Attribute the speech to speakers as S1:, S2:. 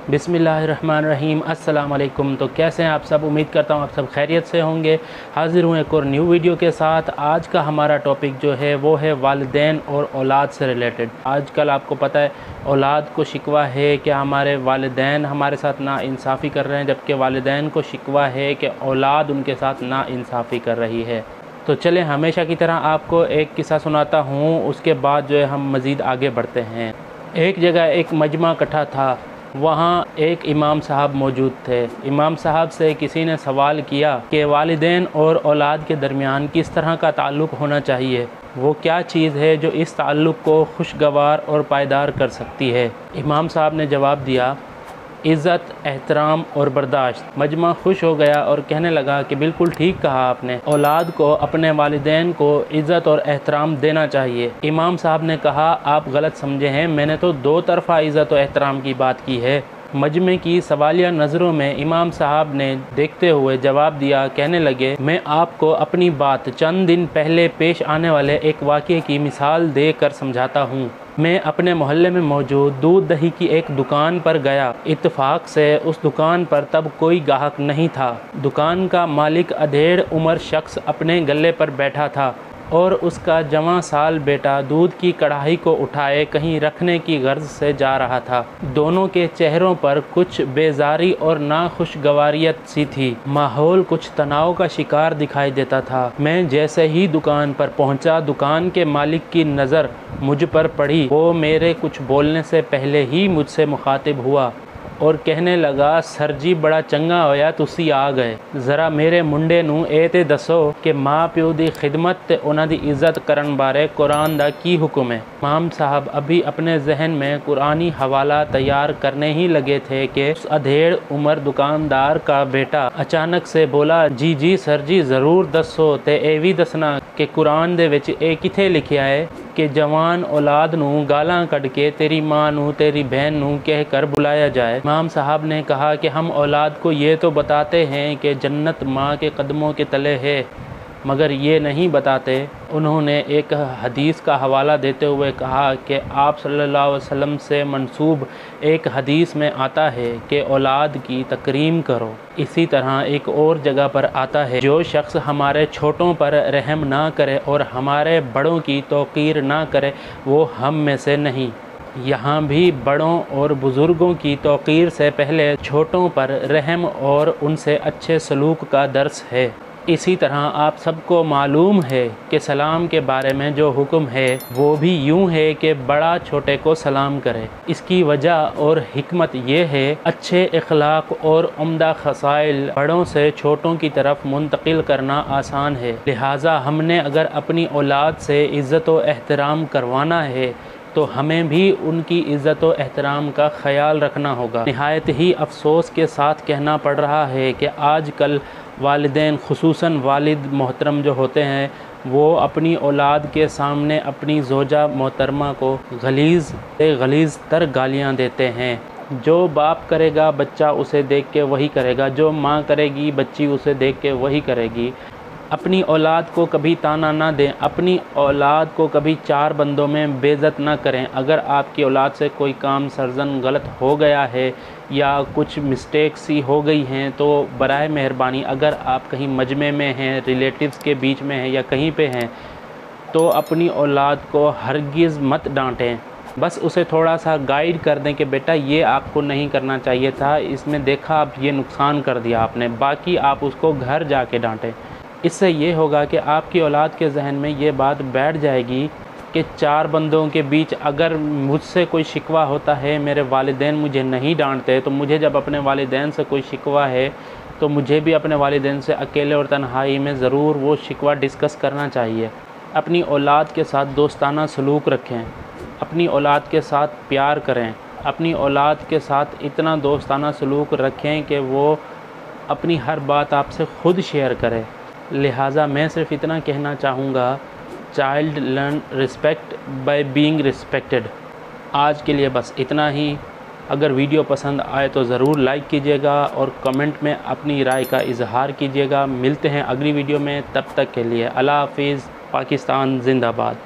S1: बिस्मिल्लाहिर्रहमानिर्रहीम। अस्सलाम वालेकुम। तो कैसे हैं आप सब? उम्मीद करता हूँ आप सब खैरियत से होंगे। हाज़िर हूँ एक और न्यू वीडियो के साथ। आज का हमारा टॉपिक जो है वो है वालिदैन और औलाद से रिलेटेड। आजकल आपको पता है औलाद को शिकवा है कि हमारे वालिदैन हमारे साथ नाइंसाफ़ी कर रहे हैं, जबकि वालिदैन को शिकवा है कि औलाद उनके साथ नाइंसाफ़ी कर रही है। तो चलें हमेशा की तरह आपको एक किस्सा सुनाता हूँ, उसके बाद जो है हम मज़ीद आगे बढ़ते हैं। एक जगह एक मजमा इकट्ठा था, वहाँ एक इमाम साहब मौजूद थे। इमाम साहब से किसी ने सवाल किया कि वालिदैन और औलाद के दरमियान किस तरह का ताल्लुक़ होना चाहिए, वो क्या चीज़ है जो इस ताल्लुक़ को खुशगवार और पायदार कर सकती है। इमाम साहब ने जवाब दिया, इज़्ज़त, एहतराम और बर्दाश्त। मजमा खुश हो गया और कहने लगा कि बिल्कुल ठीक कहा आपने, औलाद को अपने वालिदैन को इज़्ज़त और एहतराम देना चाहिए। इमाम साहब ने कहा, आप गलत समझे हैं, मैंने तो दो तरफ़ा इज़्ज़त और एहतराम की बात की है। मजमे की सवालिया नज़रों में इमाम साहब ने देखते हुए जवाब दिया, कहने लगे, मैं आपको अपनी बात चंद दिन पहले पेश आने वाले एक वाक़ये की मिसाल दे कर समझाता हूँ। मैं अपने मोहल्ले में मौजूद दूध दही की एक दुकान पर गया। इत्तेफाक से उस दुकान पर तब कोई गाहक नहीं था। दुकान का मालिक अधेड़ उम्र शख्स अपने गल्ले पर बैठा था और उसका जवां साल बेटा दूध की कढ़ाई को उठाए कहीं रखने की गर्ज से जा रहा था। दोनों के चेहरों पर कुछ बेजारी और नाखुशगवारियत सी थी। माहौल कुछ तनाव का शिकार दिखाई देता था। मैं जैसे ही दुकान पर पहुंचा, दुकान के मालिक की नज़र मुझ पर पड़ी। वो मेरे कुछ बोलने से पहले ही मुझसे मुखातिब हुआ और कहने लगा, सर जी बड़ा चंगा होया तुसी आ गए। ज़रा मेरे मुंडे नू ਇਹ ਤੇ ਦੱਸੋ कि माँ प्यो ਦੀ खिदमत ਤੇ ਉਹਨਾਂ ਦੀ इज़्ज़त करन बारे कुरान दा की हुक्म है। इमाम साहब अभी अपने जहन में कुरानी हवाला तैयार करने ही लगे थे कि उस अधेड़ उम्र दुकानदार का बेटा अचानक से बोला, जी जी सर जी ज़रूर दसो ते ਇਹ ਵੀ दसना कि कुरान दे विच ਇਹ किथे लिखिया है कि जवान औलाद नू गालां कढ़ के तेरी माँ नू तेरी बहन नू कह कर बुलाया जाए। इमाम साहब ने कहा कि हम औलाद को ये तो बताते हैं कि जन्नत माँ के कदमों के तले है, मगर ये नहीं बताते। उन्होंने एक हदीस का हवाला देते हुए कहा कि आप सल्लल्लाहु अलैहि वसल्लम से मंसूब एक हदीस में आता है कि औलाद की तकरीम करो। इसी तरह एक और जगह पर आता है, जो शख्स हमारे छोटों पर रहम ना करे और हमारे बड़ों की तौक़ीर ना करे वो हम में से नहीं। यहाँ भी बड़ों और बुज़ुर्गों की तौक़ीर से पहले छोटों पर रहम और उनसे अच्छे सलूक का दर्स है। इसी तरह आप सबको मालूम है कि सलाम के बारे में जो हुक्म है वो भी यूँ है कि बड़ा छोटे को सलाम करे। इसकी वजह और हिकमत ये है, अच्छे इखलाक और उम्दा खसाइल बड़ों से छोटों की तरफ मुंतकिल करना आसान है। लिहाजा हमने अगर अपनी औलाद से इज़्ज़त व एहतराम करवाना है तो हमें भी उनकी इज़्ज़त व एहतराम का ख़याल रखना होगा। निहायत ही अफसोस के साथ कहना पड़ रहा है कि आजकल वालिदैन खुसूसन वालिद मोहतरम जो होते हैं वो अपनी औलाद के सामने अपनी ज़ौजा मोहतरमा को गलीज़ तर गालियाँ देते हैं। जो बाप करेगा बच्चा उसे देख के वही करेगा, जो माँ करेगी बच्ची उसे देख के वही करेगी। अपनी औलाद को कभी ताना ना दें, अपनी औलाद को कभी चार बंदों में बेइज्जत ना करें। अगर आपकी औलाद से कोई काम सर्जन गलत हो गया है या कुछ मिस्टेक सी हो गई हैं तो बराए मेहरबानी, अगर आप कहीं मजमे में हैं, रिलेटिव्स के बीच में हैं या कहीं पे हैं, तो अपनी औलाद को हरगिज़ मत डांटें। बस उसे थोड़ा सा गाइड कर दें कि बेटा ये आपको नहीं करना चाहिए था, इसमें देखा आप ये नुकसान कर दिया आपने। बाकी आप उसको घर जाके डांटें। इससे ये होगा कि आपकी औलाद के जहन में ये बात बैठ जाएगी कि चार बंदों के बीच अगर मुझसे कोई शिकवा होता है, मेरे वालिदैन मुझे नहीं डांटते, तो मुझे जब अपने वालिदैन से कोई शिकवा है तो मुझे भी अपने वालिदैन से अकेले और तन्हाई में ज़रूर वो शिकवा डिस्कस करना चाहिए। अपनी औलाद के साथ दोस्ताना सलूक रखें, अपनी औलाद के साथ प्यार करें, अपनी औलाद के साथ इतना दोस्ताना सलूक रखें कि वो अपनी हर बात आपसे ख़ुद शेयर करे। लिहाजा मैं सिर्फ इतना कहना चाहूँगा, child learn respect by being respected. आज के लिए बस इतना ही। अगर वीडियो पसंद आए तो ज़रूर लाइक कीजिएगा और कमेंट में अपनी राय का इजहार कीजिएगा। मिलते हैं अगली वीडियो में, तब तक के लिए अल्लाह हाफिज़। पाकिस्तान जिंदाबाद।